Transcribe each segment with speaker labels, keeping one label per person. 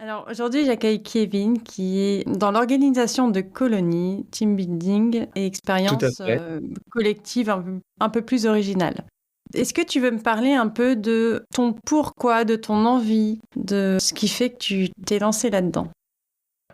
Speaker 1: Alors aujourd'hui, j'accueille Kevin qui est dans l'organisation de colonies, team building et
Speaker 2: Tout à
Speaker 1: expériences
Speaker 2: fait.
Speaker 1: collectives un peu plus originales. Est-ce que tu veux me parler un peu de ton pourquoi, de ton envie, de ce qui fait que tu t'es lancé là-dedans?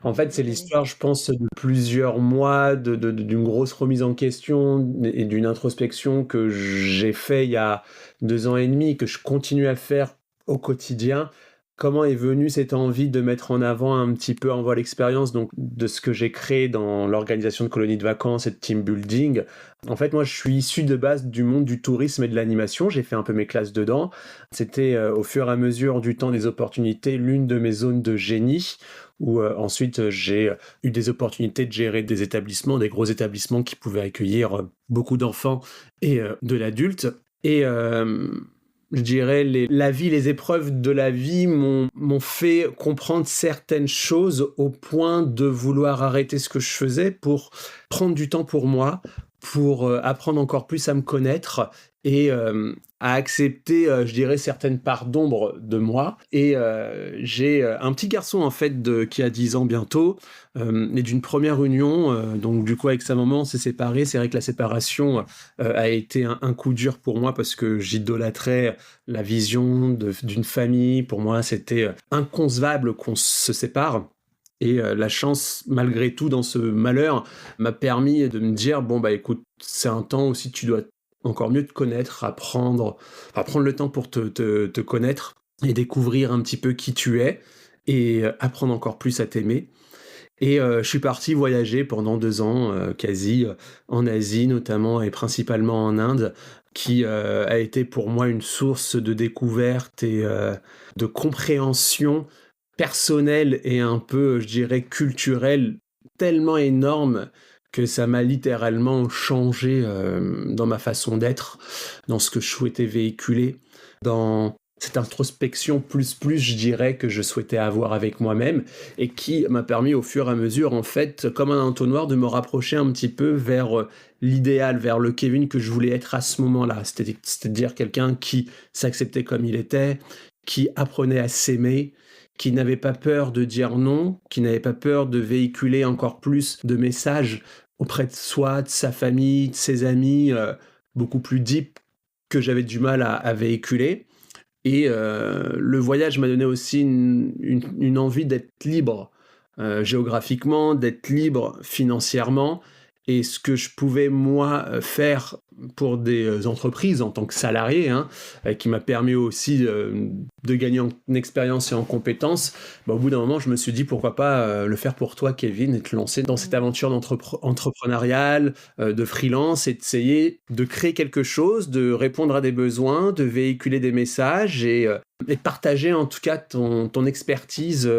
Speaker 2: En fait, c'est l'histoire, je pense, de plusieurs mois, d'une grosse remise en question et d'une introspection que j'ai fait il y a 2 ans et demi, que je continue à faire au quotidien. Comment est venue cette envie de mettre en avant un petit peu en voie l'expérience donc de ce que j'ai créé dans l'organisation de colonies de vacances et de team building. En fait, moi, je suis issu de base du monde du tourisme et de l'animation. J'ai fait un peu mes classes dedans. C'était au fur et à mesure du temps des opportunités, l'une de mes zones de génie où ensuite j'ai eu des opportunités de gérer des établissements, des gros établissements qui pouvaient accueillir beaucoup d'enfants et de l'adulte. Et je dirais la vie, les épreuves de la vie m'ont fait comprendre certaines choses au point de vouloir arrêter ce que je faisais pour prendre du temps pour moi, pour apprendre encore plus à me connaître et à accepter, je dirais, certaines parts d'ombre de moi. Et j'ai un petit garçon, en fait, qui a 10 ans bientôt, et d'une première union, donc du coup, avec sa maman, on s'est séparés. C'est vrai que la séparation a été un coup dur pour moi parce que j'idolâtrais la vision d'une famille. Pour moi, c'était inconcevable qu'on se sépare. Et la chance, malgré tout, dans ce malheur, m'a permis de me dire, bon, bah écoute, c'est un temps aussi, tu dois encore mieux te connaître, prendre le temps pour te connaître et découvrir un petit peu qui tu es et apprendre encore plus à t'aimer. Et je suis parti voyager pendant 2 ans, quasi, en Asie notamment et principalement en Inde, qui a été pour moi une source de découverte et de compréhension personnelle et un peu, je dirais, culturelle, tellement énorme que ça m'a littéralement changé dans ma façon d'être, dans ce que je souhaitais véhiculer, dans cette introspection plus, je dirais, que je souhaitais avoir avec moi-même et qui m'a permis au fur et à mesure, en fait, comme un entonnoir, de me rapprocher un petit peu vers l'idéal, vers le Kevin que je voulais être à ce moment-là. C'est-à-dire quelqu'un qui s'acceptait comme il était, qui apprenait à s'aimer, qui n'avait pas peur de dire non, qui n'avait pas peur de véhiculer encore plus de messages auprès de soi, de sa famille, de ses amis, beaucoup plus deep que j'avais du mal à véhiculer. Et le voyage m'a donné aussi une envie d'être libre, géographiquement, d'être libre financièrement. Et ce que je pouvais, moi, faire pour des entreprises en tant que salarié, hein, qui m'a permis aussi de gagner en expérience et en compétences, bah, au bout d'un moment, je me suis dit pourquoi pas le faire pour toi, Kevin, et te lancer dans cette aventure entrepreneuriale, de freelance, et d'essayer de créer quelque chose, de répondre à des besoins, de véhiculer des messages et de partager en tout cas ton expertise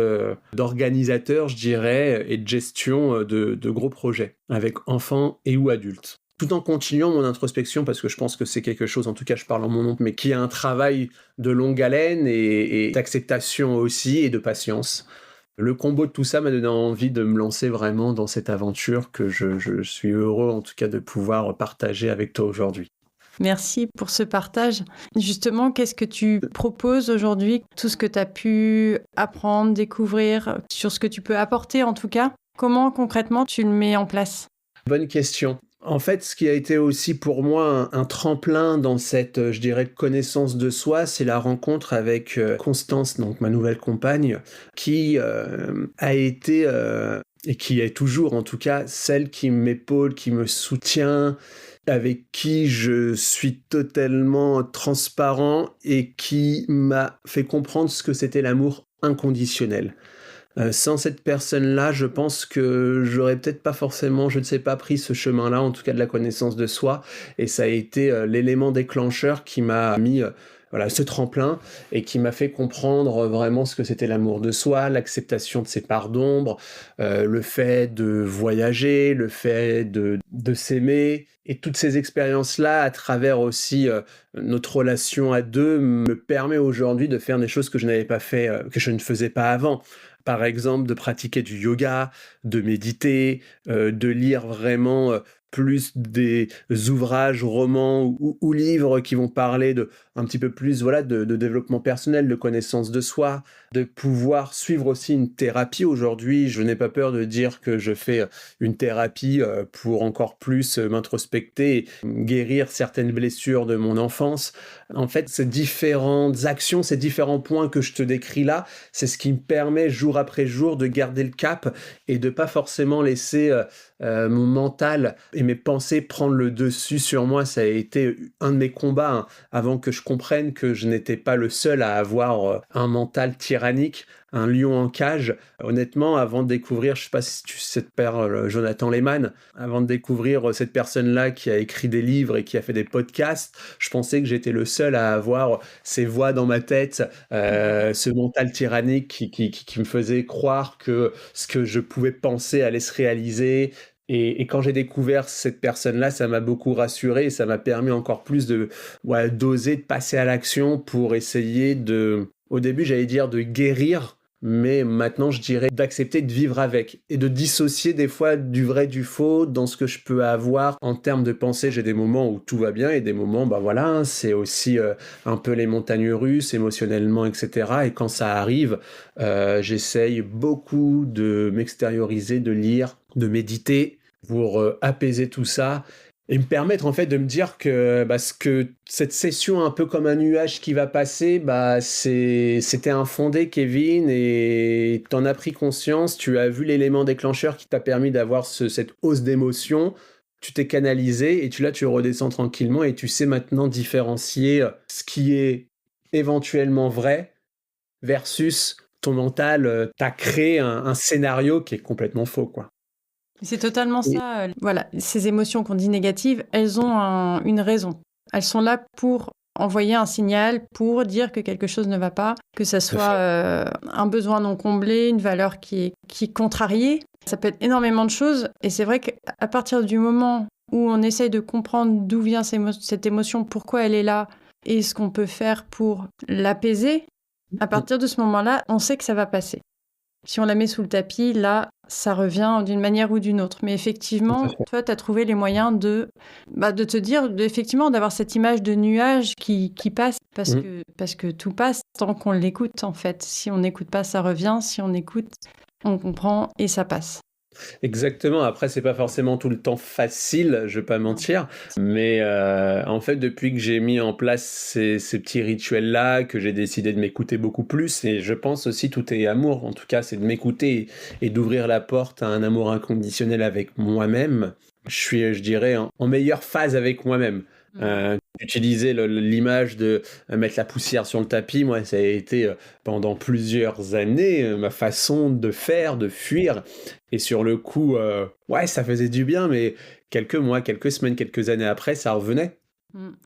Speaker 2: d'organisateur, je dirais, et de gestion de gros projets avec enfants et ou adultes. Tout en continuant mon introspection, parce que je pense que c'est quelque chose, en tout cas je parle en mon nom, mais qui a un travail de longue haleine et d'acceptation aussi et de patience. Le combo de tout ça m'a donné envie de me lancer vraiment dans cette aventure que je suis heureux en tout cas de pouvoir partager avec toi aujourd'hui.
Speaker 1: Merci pour ce partage. Justement, qu'est-ce que tu proposes aujourd'hui? Tout ce que tu as pu apprendre, découvrir, sur ce que tu peux apporter en tout cas, comment concrètement tu le mets en place?
Speaker 2: Bonne question. En fait, ce qui a été aussi pour moi un tremplin dans cette, je dirais, connaissance de soi, c'est la rencontre avec Constance, donc ma nouvelle compagne, qui a été, et qui est toujours en tout cas, celle qui m'épaule, qui me soutient, avec qui je suis totalement transparent et qui m'a fait comprendre ce que c'était l'amour inconditionnel. Sans cette personne-là, je pense que j'aurais peut-être pas forcément, je ne sais pas, pris ce chemin-là, en tout cas de la connaissance de soi. Et ça a été l'élément déclencheur qui m'a mis voilà, ce tremplin et qui m'a fait comprendre vraiment ce que c'était l'amour de soi, l'acceptation de ses parts d'ombre, le fait de voyager, le fait de s'aimer. Et toutes ces expériences-là, à travers aussi notre relation à deux, me permet aujourd'hui de faire des choses que je n'avais pas fait, que je ne faisais pas avant. Par exemple, de pratiquer du yoga, de méditer, de lire vraiment plus des ouvrages, romans ou livres qui vont parler un petit peu plus de développement personnel, de connaissance de soi, de pouvoir suivre aussi une thérapie. Aujourd'hui, je n'ai pas peur de dire que je fais une thérapie pour encore plus m'introspecter et guérir certaines blessures de mon enfance. En fait, ces différentes actions, ces différents points que je te décris là, c'est ce qui me permet jour après jour de garder le cap et de pas forcément laisser mon mental et mes pensées prendre le dessus sur moi. Ça a été un de mes combats avant que je comprenne que je n'étais pas le seul à avoir un mental tyrannique, un lion en cage. Honnêtement, avant de découvrir, je sais pas si tu sais cette père Jonathan Lehman, avant de découvrir cette personne-là qui a écrit des livres et qui a fait des podcasts, je pensais que j'étais le seul à avoir ces voix dans ma tête, ce mental tyrannique qui me faisait croire que ce que je pouvais penser allait se réaliser. Et quand j'ai découvert cette personne-là, ça m'a beaucoup rassuré et ça m'a permis encore plus d'oser, de passer à l'action pour essayer au début, j'allais dire de guérir, mais maintenant, je dirais d'accepter de vivre avec et de dissocier des fois du vrai du faux dans ce que je peux avoir en termes de pensée. J'ai des moments où tout va bien et des moments, c'est aussi un peu les montagnes russes émotionnellement, etc. Et quand ça arrive, j'essaye beaucoup de m'extérioriser, de lire, de méditer pour apaiser tout ça et me permettre en fait de me dire que cette session un peu comme un nuage qui va passer, c'était infondé, Kevin, et t'en as pris conscience, tu as vu l'élément déclencheur qui t'a permis d'avoir cette hausse d'émotion, tu t'es canalisé et tu redescends tranquillement et tu sais maintenant différencier ce qui est éventuellement vrai versus ton mental t'a créé un scénario qui est complètement faux, quoi.
Speaker 1: C'est totalement ça. Voilà, ces émotions qu'on dit négatives, elles ont une raison. Elles sont là pour envoyer un signal, pour dire que quelque chose ne va pas, que ça soit un besoin non comblé, une valeur qui est contrariée. Ça peut être énormément de choses. Et c'est vrai qu'à partir du moment où on essaye de comprendre d'où vient cette émotion, pourquoi elle est là, et ce qu'on peut faire pour l'apaiser, à partir de ce moment-là, on sait que ça va passer. Si on la met sous le tapis, là, ça revient d'une manière ou d'une autre. Mais effectivement, toi, tu as trouvé les moyens de te dire, effectivement, d'avoir cette image de nuage qui passe, parce que tout passe tant qu'on l'écoute, en fait. Si on n'écoute pas, ça revient. Si on écoute, on comprend et ça passe.
Speaker 2: Exactement. Après, c'est pas forcément tout le temps facile, je vais pas mentir, mais en fait, depuis que j'ai mis en place ces petits rituels-là, que j'ai décidé de m'écouter beaucoup plus, et je pense aussi tout est amour. En tout cas, c'est de m'écouter et d'ouvrir la porte à un amour inconditionnel avec moi-même. Je suis, je dirais, en meilleure phase avec moi-même. Utiliser l'image de mettre la poussière sur le tapis, moi, ça a été pendant plusieurs années ma façon de faire, de fuir. Et sur le coup, ça faisait du bien, mais quelques mois, quelques semaines, quelques années après, ça revenait.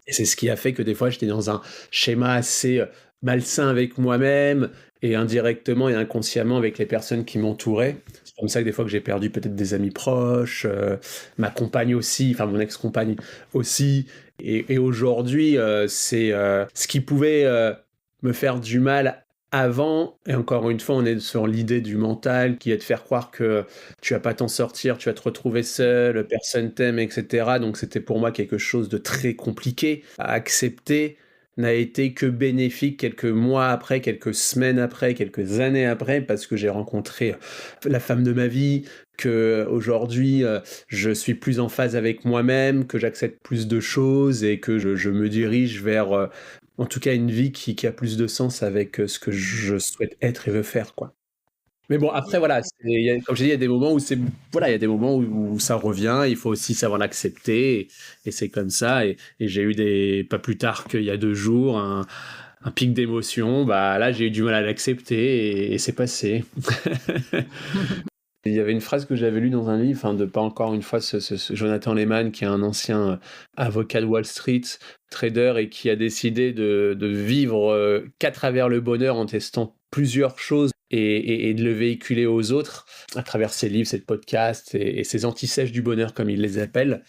Speaker 2: Et c'est ce qui a fait que des fois, j'étais dans un schéma assez malsain avec moi-même et indirectement et inconsciemment avec les personnes qui m'entouraient. C'est comme ça que des fois que j'ai perdu peut-être des amis proches, ma compagne aussi, enfin mon ex-compagne aussi. Et aujourd'hui, c'est ce qui pouvait me faire du mal avant, et encore une fois, on est sur l'idée du mental qui est de faire croire que tu vas pas t'en sortir, tu vas te retrouver seul, personne t'aime, etc. Donc c'était pour moi quelque chose de très compliqué à accepter, n'a été que bénéfique quelques mois après, quelques semaines après, quelques années après, parce que j'ai rencontré la femme de ma vie, que aujourd'hui je suis plus en phase avec moi-même, que j'accepte plus de choses et que je me dirige vers en tout cas une vie qui a plus de sens avec ce que je souhaite être et veux faire, quoi. Mais bon, après, voilà, comme j'ai dit, il y a des moments où il y a des moments où ça revient, il faut aussi savoir l'accepter, et c'est comme ça. Et j'ai eu pas plus tard qu'il y a 2 jours, un pic d'émotion. Là, j'ai eu du mal à l'accepter, et c'est passé. Il y avait une phrase que j'avais lue dans un livre, de pas encore une fois ce Jonathan Lehman, qui est un ancien avocat de Wall Street, trader, et qui a décidé de vivre qu'à travers le bonheur en testant plusieurs choses et de le véhiculer aux autres à travers ses livres, ses podcasts et ses antisèches du bonheur, comme il les appelle.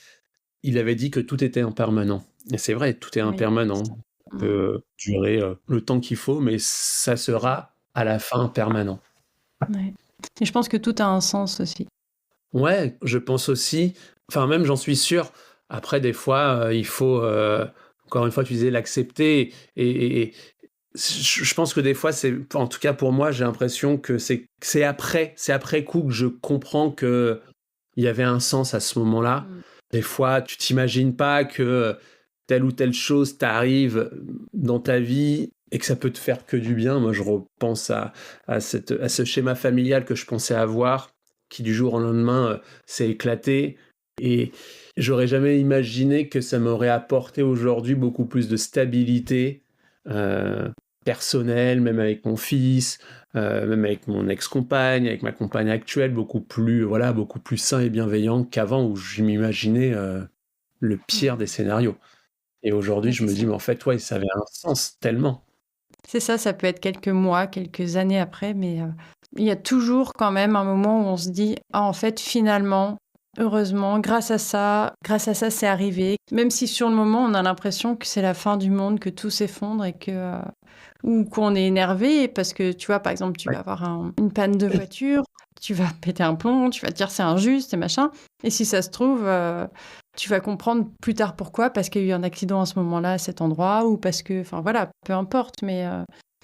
Speaker 2: Il avait dit que tout était impermanent. Et c'est vrai, tout est impermanent. Ça peut durer le temps qu'il faut, mais ça sera à la fin permanent.
Speaker 1: Ouais. Et je pense que tout a un sens aussi.
Speaker 2: Ouais, je pense aussi. Enfin, même, j'en suis sûr. Après, des fois, il faut encore une fois, tu disais l'accepter et je pense que des fois, en tout cas pour moi, j'ai l'impression que c'est après coup que je comprends que il y avait un sens à ce moment-là. Des fois, tu t'imagines pas que telle ou telle chose t'arrive dans ta vie et que ça peut te faire que du bien. Moi, je repense à ce schéma familial que je pensais avoir, qui du jour au lendemain s'est éclaté. Et j'aurais jamais imaginé que ça m'aurait apporté aujourd'hui beaucoup plus de stabilité personnelle, même avec mon fils, même avec mon ex-compagne, avec ma compagne actuelle, beaucoup plus sain et bienveillant qu'avant où je m'imaginais le pire des scénarios. Et aujourd'hui,
Speaker 1: Ouais,
Speaker 2: je
Speaker 1: c'est
Speaker 2: me dis,
Speaker 1: ça.
Speaker 2: mais en fait, ouais, ça avait un sens tellement.
Speaker 1: C'est ça, ça peut être quelques mois, quelques années après, mais il y a toujours quand même un moment où on se dit, ah, en fait, finalement, heureusement, grâce à ça, c'est arrivé. Même si sur le moment, on a l'impression que c'est la fin du monde, que tout s'effondre et ou qu'on est énervé parce que, tu vois, par exemple, tu
Speaker 2: Ouais.
Speaker 1: vas avoir une panne de voiture, tu vas péter un plomb, tu vas te dire c'est injuste et machin. Et si ça se trouve, tu vas comprendre plus tard pourquoi, parce qu'il y a eu un accident à ce moment-là, à cet endroit, ou parce que, enfin voilà, peu importe. Mais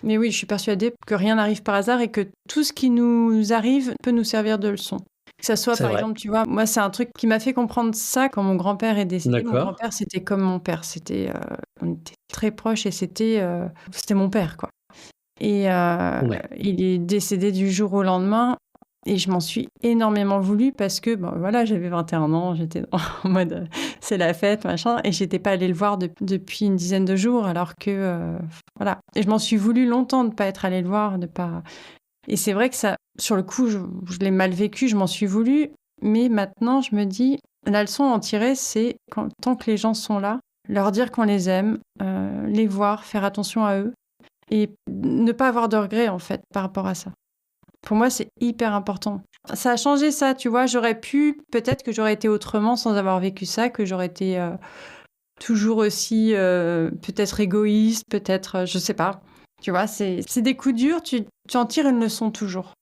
Speaker 1: oui, je suis persuadée que rien n'arrive par hasard et que tout ce qui nous arrive peut nous servir de leçon. Que ça soit,
Speaker 2: C'est
Speaker 1: par
Speaker 2: vrai.
Speaker 1: exemple, tu vois, moi, c'est un truc qui m'a fait comprendre ça quand mon grand-père est décédé. Mon
Speaker 2: D'accord.
Speaker 1: grand-père, c'était comme mon père. On était très proches et c'était mon père, quoi. Et
Speaker 2: Ouais.
Speaker 1: il est décédé du jour au lendemain. Et je m'en suis énormément voulu parce que, bon, voilà, j'avais 21 ans, j'étais en mode c'est la fête, machin, et j'étais pas allée le voir depuis une dizaine de jours, alors que, voilà. Et je m'en suis voulu longtemps de pas être allée le voir, de pas. Et c'est vrai que ça, sur le coup, je l'ai mal vécu, je m'en suis voulu, mais maintenant, je me dis, la leçon à en tirer, c'est tant que les gens sont là, leur dire qu'on les aime, les voir, faire attention à eux, et ne pas avoir de regrets, en fait, par rapport à ça. Pour moi, c'est hyper important. Ça a changé ça, tu vois. Peut-être que j'aurais été autrement sans avoir vécu ça, que j'aurais été toujours aussi peut-être égoïste, peut-être, je sais pas. Tu vois, c'est des coups durs, tu en tires une leçon toujours.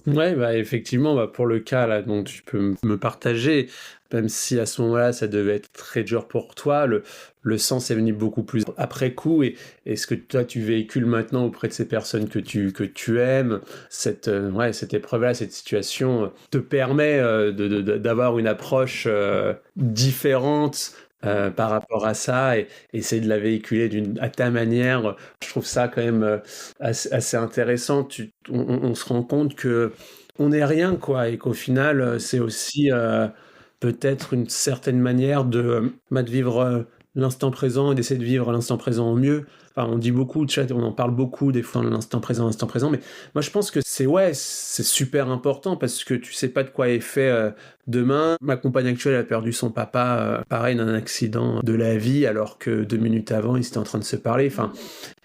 Speaker 2: Ouais, bah, effectivement, bah, pour le cas là dont tu peux me partager, même si à ce moment-là, ça devait être très dur pour toi, le sens est venu beaucoup plus après coup et ce que toi tu véhicules maintenant auprès de ces personnes que tu aimes, cette épreuve-là, cette situation te permet d'avoir une approche différente par rapport à ça et essayer de la véhiculer à ta manière. Je trouve ça quand même assez intéressant. On se rend compte que on n'est rien, quoi, et qu'au final, c'est aussi peut-être une certaine manière de vivre l'instant présent et d'essayer de vivre l'instant présent au mieux. Enfin, on dit beaucoup, tu vois, on en parle beaucoup des fois, l'instant présent, mais moi je pense que c'est super important parce que tu sais pas de quoi est fait demain. Ma compagne actuelle a perdu son papa, pareil, d'un accident de la vie, alors que 2 minutes avant, ils étaient en train de se parler. Enfin,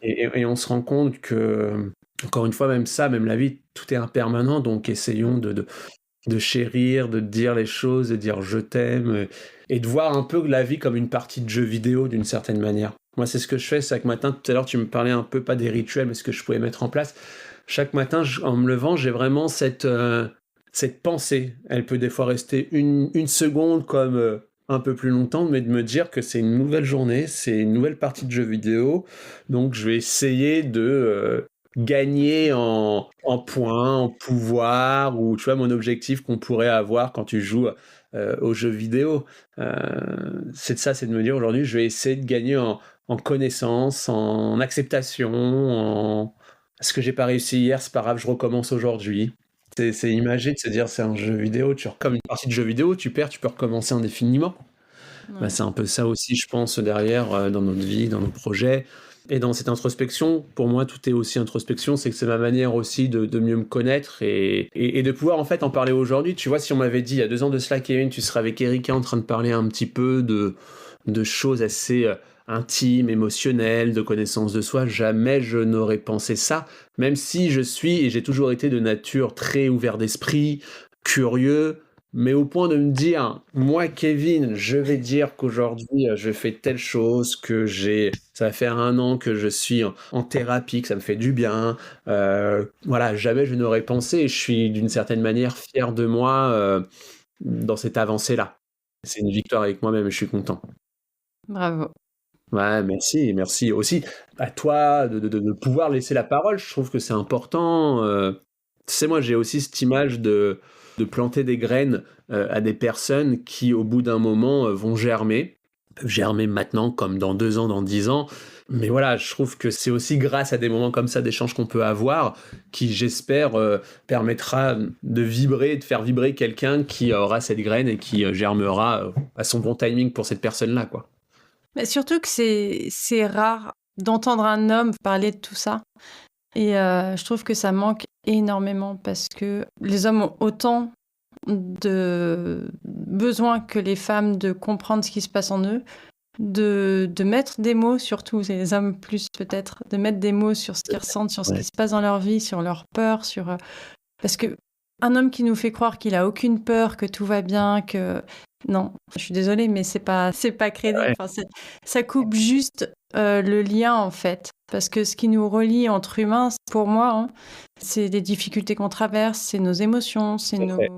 Speaker 2: et on se rend compte que, encore une fois, même la vie, tout est impermanent, donc essayons de chérir, de dire les choses, de dire je t'aime, et de voir un peu la vie comme une partie de jeu vidéo d'une certaine manière. Moi, c'est ce que je fais chaque matin. Tout à l'heure, tu me parlais un peu, pas des rituels, mais ce que je pouvais mettre en place. Chaque matin, en me levant, j'ai vraiment cette pensée. Elle peut des fois rester une seconde comme un peu plus longtemps, mais de me dire que c'est une nouvelle journée, c'est une nouvelle partie de jeu vidéo. Donc, je vais essayer de gagner en points, en pouvoir, ou tu vois, mon objectif qu'on pourrait avoir quand tu joues aux jeux vidéo. C'est de me dire aujourd'hui, je vais essayer de gagner en connaissance, en acceptation, ce que j'ai pas réussi hier, c'est pas grave, je recommence aujourd'hui. C'est imagé de se dire c'est un jeu vidéo, comme une partie de jeu vidéo, tu perds, tu peux recommencer indéfiniment. Bah,
Speaker 1: Ouais.
Speaker 2: c'est un peu ça aussi, je pense, derrière, dans notre vie, dans nos projets. Et dans cette introspection, pour moi, tout est aussi introspection, c'est que c'est ma manière aussi de mieux me connaître et de pouvoir en fait en parler aujourd'hui. Tu vois, si on m'avait dit il y a 2 ans de cela, Kevin, tu serais avec Erika en train de parler un petit peu de choses assez intimes, émotionnelles, de connaissance de soi, jamais je n'aurais pensé ça, même si je suis et j'ai toujours été de nature très ouvert d'esprit, curieux, mais au point de me dire, moi, Kevin, je vais dire qu'aujourd'hui, je fais telle chose, ça va faire 1 an que je suis en thérapie, que ça me fait du bien. Voilà, jamais je n'aurais pensé. Et je suis d'une certaine manière fier de moi dans cette avancée-là. C'est une victoire avec moi-même et je suis content.
Speaker 1: Bravo.
Speaker 2: Ouais, merci, merci aussi à toi de pouvoir laisser la parole. Je trouve que c'est important. Tu sais, moi, j'ai aussi cette image de planter des graines à des personnes qui, au bout d'un moment, vont germer. Peuvent germer maintenant comme dans 2 ans, dans 10 ans. Mais voilà, je trouve que c'est aussi grâce à des moments comme ça d'échange qu'on peut avoir qui, j'espère, permettra de vibrer, de faire vibrer quelqu'un qui aura cette graine et qui germera à son bon timing pour cette personne-là, quoi.
Speaker 1: Mais surtout que c'est rare d'entendre un homme parler de tout ça. Et je trouve que ça manque énormément parce que les hommes ont autant de besoin que les femmes de comprendre ce qui se passe en eux, de mettre des mots, surtout les hommes plus peut-être, de mettre des mots sur ce qu'ils ressentent, sur ce qui
Speaker 2: Ouais,
Speaker 1: se passe dans leur vie, sur leurs peurs, parce que un homme qui nous fait croire qu'il a aucune peur, que tout va bien, que non, je suis désolée, mais c'est pas crédible.
Speaker 2: ouais,
Speaker 1: Enfin, ça coupe juste le lien en fait, parce que ce qui nous relie entre humains, pour moi, hein, c'est les difficultés qu'on traverse, c'est nos émotions, c'est
Speaker 2: tout à fait.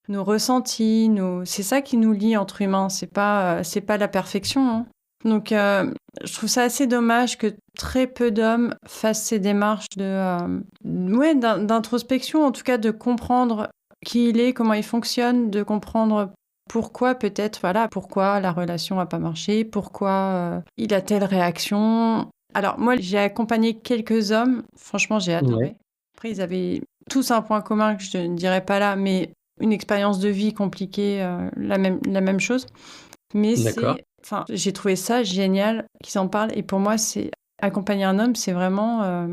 Speaker 1: nos ressentis, c'est ça qui nous lie entre humains. C'est pas la perfection, hein. Donc, je trouve ça assez dommage que très peu d'hommes fassent ces démarches ouais, d'introspection, en tout cas de comprendre qui il est, comment il fonctionne, de comprendre pourquoi peut-être, voilà, pourquoi la relation n'a pas marché, pourquoi il a telle réaction. Alors, moi, j'ai accompagné quelques hommes, franchement, j'ai
Speaker 2: Ouais,
Speaker 1: adoré. Après, ils avaient tous un point commun que je ne dirais pas là, mais une expérience de vie compliquée, la même chose. Mais
Speaker 2: d'accord.
Speaker 1: enfin, j'ai trouvé ça génial qu'ils en parlent. Et pour moi, c'est accompagner un homme, c'est vraiment.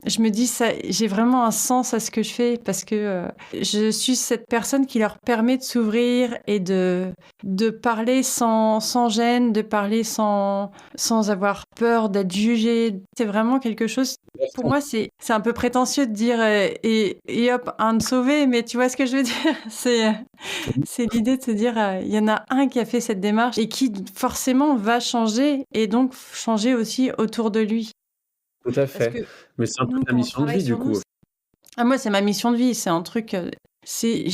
Speaker 1: Je me dis ça, j'ai vraiment un sens à ce que je fais parce que je suis cette personne qui leur permet de s'ouvrir et de parler sans gêne, de parler sans avoir peur d'être jugé. C'est vraiment quelque chose. Pour moi, c'est un peu prétentieux de dire et hop, un de sauvé, mais tu vois ce que je veux dire? C'est l'idée de se dire, il y en a un qui a fait cette démarche et qui forcément va changer et donc changer aussi autour de lui.
Speaker 2: Tout à
Speaker 1: Parce
Speaker 2: fait.
Speaker 1: que
Speaker 2: Mais c'est un peu
Speaker 1: nous,
Speaker 2: ta
Speaker 1: quand on
Speaker 2: mission de
Speaker 1: travaille
Speaker 2: vie, du
Speaker 1: sur nous,
Speaker 2: coup.
Speaker 1: moi, c'est ma mission de vie. C'est un truc, c'est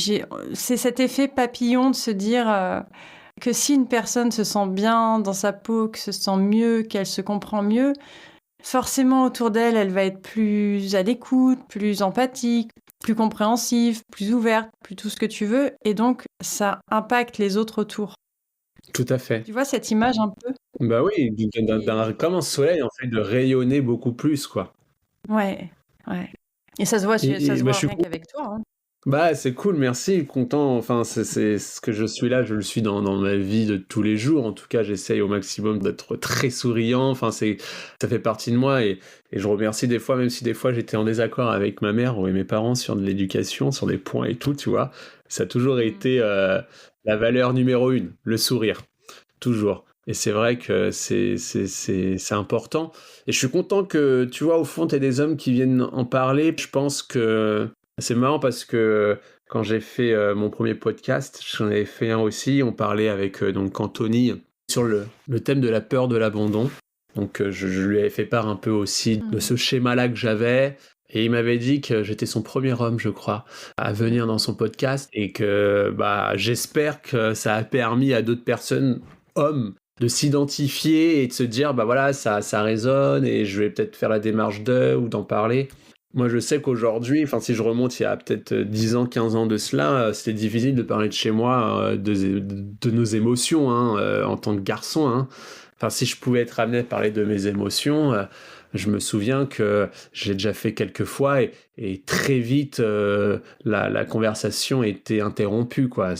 Speaker 1: cet effet papillon de se dire que si une personne se sent bien dans sa peau, que se sent mieux, qu'elle se comprend mieux, forcément autour d'elle, elle va être plus à l'écoute, plus empathique, plus compréhensive, plus ouverte, plus tout ce que tu veux. Et donc, ça impacte les autres autour.
Speaker 2: Tout à fait.
Speaker 1: Tu vois cette image un peu?
Speaker 2: Bah oui,
Speaker 1: Et
Speaker 2: comme un soleil, en fait, de rayonner beaucoup plus, quoi.
Speaker 1: ouais, ouais. Et ça se
Speaker 2: Bah, je
Speaker 1: voit
Speaker 2: suis
Speaker 1: rien
Speaker 2: con
Speaker 1: qu'avec toi, hein.
Speaker 2: bah, c'est cool, merci, content. Enfin, c'est ce que je suis là, je le suis dans ma vie de tous les jours. En tout cas, j'essaye au maximum d'être très souriant. Enfin, ça fait partie de moi et je remercie des fois, même si des fois j'étais en désaccord avec ma mère ou mes parents sur de l'éducation, sur des points et tout, tu vois. Ça a toujours
Speaker 1: Mm.
Speaker 2: été la valeur numéro 1, le sourire. Toujours. Et c'est vrai que c'est important. Et je suis content que, tu vois, au fond, tu des hommes qui viennent en parler. Je pense que c'est marrant parce que quand j'ai fait mon premier podcast, j'en avais fait un aussi. On parlait avec donc Anthony sur le thème de la peur de l'abandon. Donc je lui avais fait part un peu aussi de
Speaker 1: Mhm.
Speaker 2: ce schéma-là que j'avais. Et il m'avait dit que j'étais son premier homme, je crois, à venir dans son podcast et que bah, j'espère que ça a permis à d'autres personnes, hommes, de s'identifier et de se dire bah voilà, ça résonne et je vais peut-être faire la démarche ou d'en parler. Moi, je sais qu'aujourd'hui, enfin, si je remonte il y a peut-être 10 ans, 15 ans de cela, c'était difficile de parler de chez moi, de nos émotions, hein, en tant que garçon, hein. Enfin, si je pouvais être amené à parler de mes émotions, je me souviens que j'ai déjà fait quelques fois et très vite, la conversation était interrompue, quoi.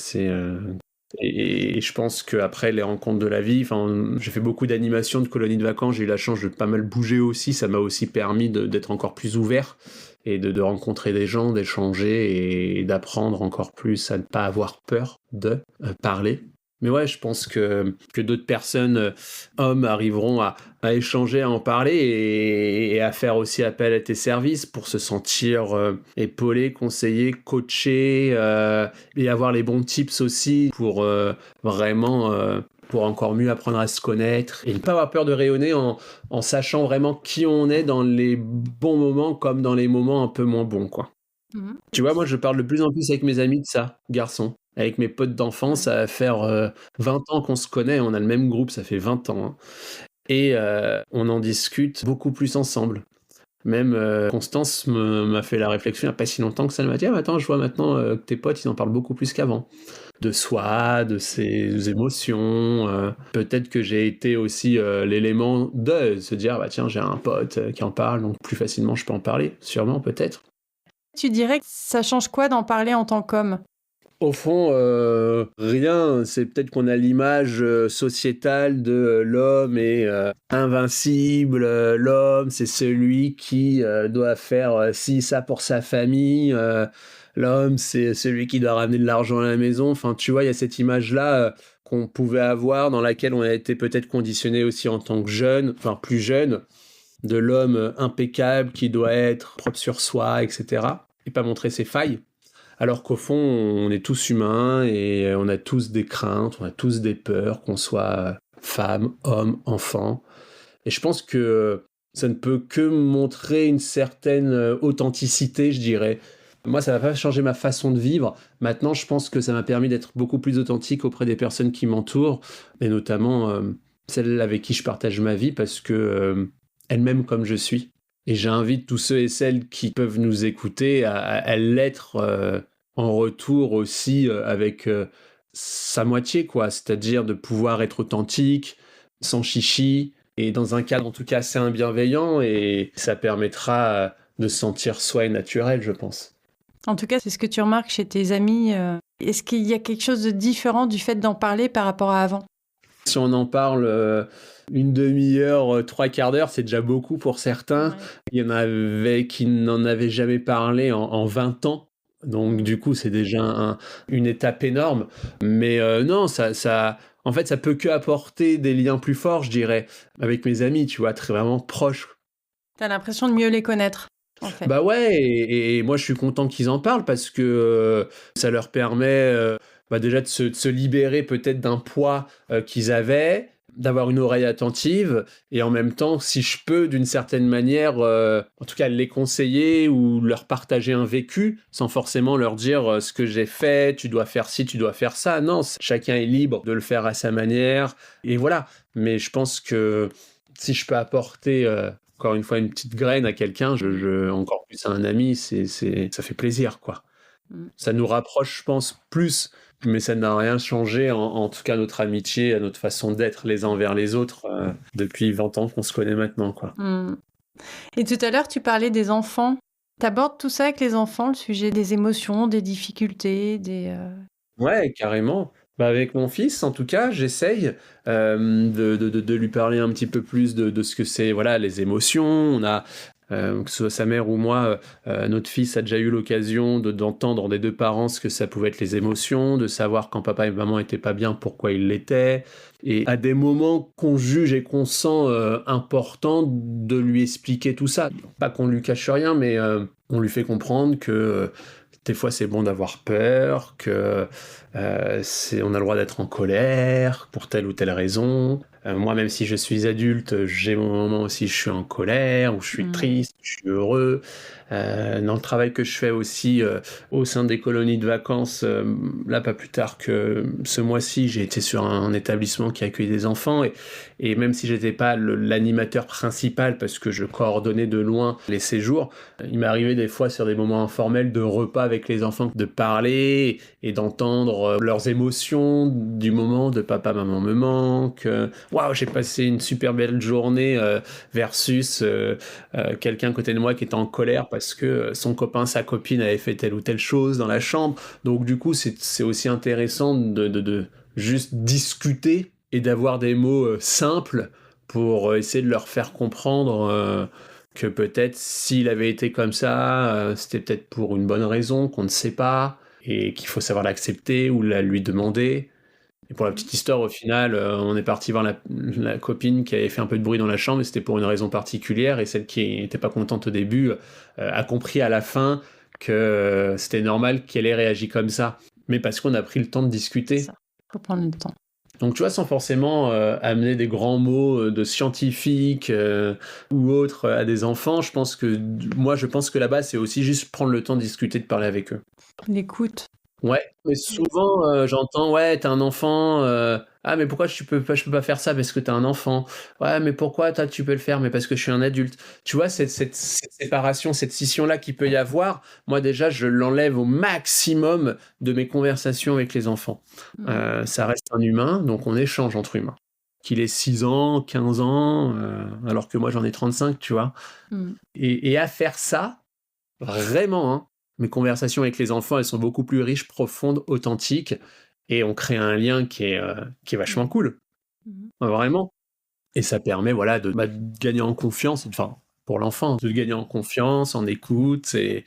Speaker 2: Et je pense qu'après les rencontres de la vie, enfin, j'ai fait beaucoup d'animations, de colonies de vacances, j'ai eu la chance de pas mal bouger aussi, ça m'a aussi permis d'être encore plus ouvert et de rencontrer des gens, d'échanger et d'apprendre encore plus à ne pas avoir peur de parler. Mais ouais, je pense que d'autres personnes, hommes, arriveront à échanger, à en parler et à faire aussi appel à tes services pour se sentir épaulé, conseillé, coaché, et avoir les bons tips aussi pour vraiment pour encore mieux apprendre à se connaître et ne pas avoir peur de rayonner en sachant vraiment qui on est dans les bons moments comme dans les moments un peu moins bons, quoi.
Speaker 1: Mhm.
Speaker 2: Tu vois, moi je parle de plus en plus avec mes amis de ça, garçons. Avec mes potes d'enfance,
Speaker 1: Ouais.
Speaker 2: ça va faire 20 ans qu'on se connaît, on a le même groupe, ça fait 20 ans, hein. et on en discute beaucoup plus ensemble. Même Constance m'a fait la réflexion il n'y a pas si longtemps que ça, elle m'a dit « Ah, mais attends, je vois maintenant que tes potes, ils en parlent beaucoup plus qu'avant. » De soi, de ses émotions. Peut-être que j'ai été aussi l'élément de se dire « Bah tiens, j'ai un pote qui en parle, donc plus facilement je peux en parler. » Sûrement, peut-être.
Speaker 1: Tu dirais que ça change quoi d'en parler en tant qu'homme ?
Speaker 2: Au fond, rien. C'est peut-être qu'on a l'image sociétale de l'homme est invincible. L'homme, c'est celui qui doit faire ci, ça pour sa famille. L'homme, c'est celui qui doit ramener de l'argent à la maison. Enfin, tu vois, il y a cette image-là qu'on pouvait avoir, dans laquelle on a été peut-être conditionné aussi en tant que jeune, enfin plus jeune, de l'homme impeccable qui doit être propre sur soi, etc. Et pas montrer ses failles. Alors qu'au fond, on est tous humains et on a tous des craintes, on a tous des peurs, qu'on soit femme, homme, enfant. Et je pense que ça ne peut que montrer une certaine authenticité, je dirais. Moi, ça n'a pas changé ma façon de vivre. Maintenant, je pense que ça m'a permis d'être beaucoup plus authentique auprès des personnes qui m'entourent, et notamment celles avec qui je partage ma vie, parce que elles m'aiment comme je suis. Et j'invite tous ceux et celles qui peuvent nous écouter à l'être en retour aussi avec sa moitié, quoi. C'est-à-dire de pouvoir être authentique, sans chichi, et dans un cadre en tout cas assez bienveillant, et ça permettra de se sentir soi et naturel, je pense.
Speaker 1: En tout cas, c'est ce que tu remarques chez tes amis. Est-ce qu'il y a quelque chose de différent du fait d'en parler par rapport à avant ?
Speaker 2: Si on en parle une demi-heure, trois quarts d'heure, c'est déjà beaucoup pour certains. Ouais. Il y en avait qui n'en avaient jamais parlé en 20 ans. Donc du coup, c'est déjà une étape énorme. Mais non, en fait, ça peut que apporter des liens plus forts, je dirais, avec mes amis, tu vois, très vraiment proches.
Speaker 1: T'as l'impression de mieux les connaître, en fait.
Speaker 2: Bah ouais, et moi, je suis content qu'ils en parlent parce que ça leur permet déjà de se libérer peut-être d'un poids qu'ils avaient, d'avoir une oreille attentive, et en même temps, si je peux, d'une certaine manière, en tout cas les conseiller ou leur partager un vécu, sans forcément leur dire ce que j'ai fait, tu dois faire ci, tu dois faire ça. Non, chacun est libre de le faire à sa manière, et voilà. Mais je pense que si je peux apporter encore une fois une petite graine à quelqu'un, encore plus à un ami, ça fait plaisir, quoi. Ça nous rapproche, je pense, plus, mais ça n'a rien changé, en tout cas notre amitié, à notre façon d'être les uns envers les autres, depuis 20 ans qu'on se connaît maintenant, quoi.
Speaker 1: Et tout à l'heure, tu parlais des enfants. T'abordes tout ça avec les enfants, le sujet des émotions, des difficultés,
Speaker 2: Ouais, carrément. Avec mon fils, en tout cas, j'essaye de lui parler un petit peu plus de ce que c'est, voilà, les émotions. On a, que ce soit sa mère ou moi, notre fils a déjà eu l'occasion d'entendre des deux parents ce que ça pouvait être les émotions, de savoir quand papa et maman étaient pas bien, pourquoi ils l'étaient. Et à des moments qu'on juge et qu'on sent important de lui expliquer tout ça. Pas qu'on lui cache rien, mais on lui fait comprendre que des fois, c'est bon d'avoir peur, que on a le droit d'être en colère pour telle ou telle raison. Moi, même si je suis adulte, j'ai mon moment aussi, je suis en colère, ou je suis triste, je suis heureux. Dans le travail que je fais aussi au sein des colonies de vacances, là, pas plus tard que ce mois-ci, j'ai été sur un établissement qui accueille des enfants, et même si j'étais pas l'animateur principal, parce que je coordonnais de loin les séjours, il m'arrivait des fois sur des moments informels de repas avec les enfants, de parler et d'entendre leurs émotions du moment, de papa, maman me manque, waouh, j'ai passé une super belle journée, versus quelqu'un à côté de moi qui était en colère parce que son copain, sa copine avait fait telle ou telle chose dans la chambre. Donc du coup, c'est aussi intéressant de juste discuter et d'avoir des mots simples pour essayer de leur faire comprendre que peut-être s'il avait été comme ça, c'était peut-être pour une bonne raison qu'on ne sait pas, et qu'il faut savoir l'accepter ou la lui demander. Et pour la petite histoire, au final, on est parti voir la copine qui avait fait un peu de bruit dans la chambre, et c'était pour une raison particulière, et celle qui n'était pas contente au début a compris à la fin que c'était normal qu'elle ait réagi comme ça, mais parce qu'on a pris le temps de discuter.
Speaker 1: Ça, faut prendre le temps.
Speaker 2: Donc tu vois, sans forcément amener des grands mots de scientifiques ou autres à des enfants, je pense que la base, c'est aussi juste prendre le temps de discuter, de parler avec eux.
Speaker 1: L'écoute.
Speaker 2: Ouais, mais souvent, j'entends: «Ouais, tu un enfant, ah mais pourquoi je peux pas faire ça? Parce que tu un enfant. Ouais, mais pourquoi toi tu peux le faire? Mais parce que je suis un adulte». Tu vois cette séparation, cette scission-là qu'il peut y avoir, moi déjà je l'enlève au maximum de mes conversations avec les enfants.
Speaker 1: Mmh.
Speaker 2: Ça reste un humain, donc on échange entre humains. Qu'il ait 6 ans, 15 ans, alors que moi j'en ai 35, tu vois?
Speaker 1: Mmh.
Speaker 2: Et à faire ça, vraiment, hein. Mes conversations avec les enfants, elles sont beaucoup plus riches, profondes, authentiques et on crée un lien qui est
Speaker 1: Mmh.
Speaker 2: vachement cool,
Speaker 1: Mmh.
Speaker 2: vraiment. Et ça permet, voilà, de gagner en confiance, enfin, pour l'enfant, de gagner en confiance, en écoute et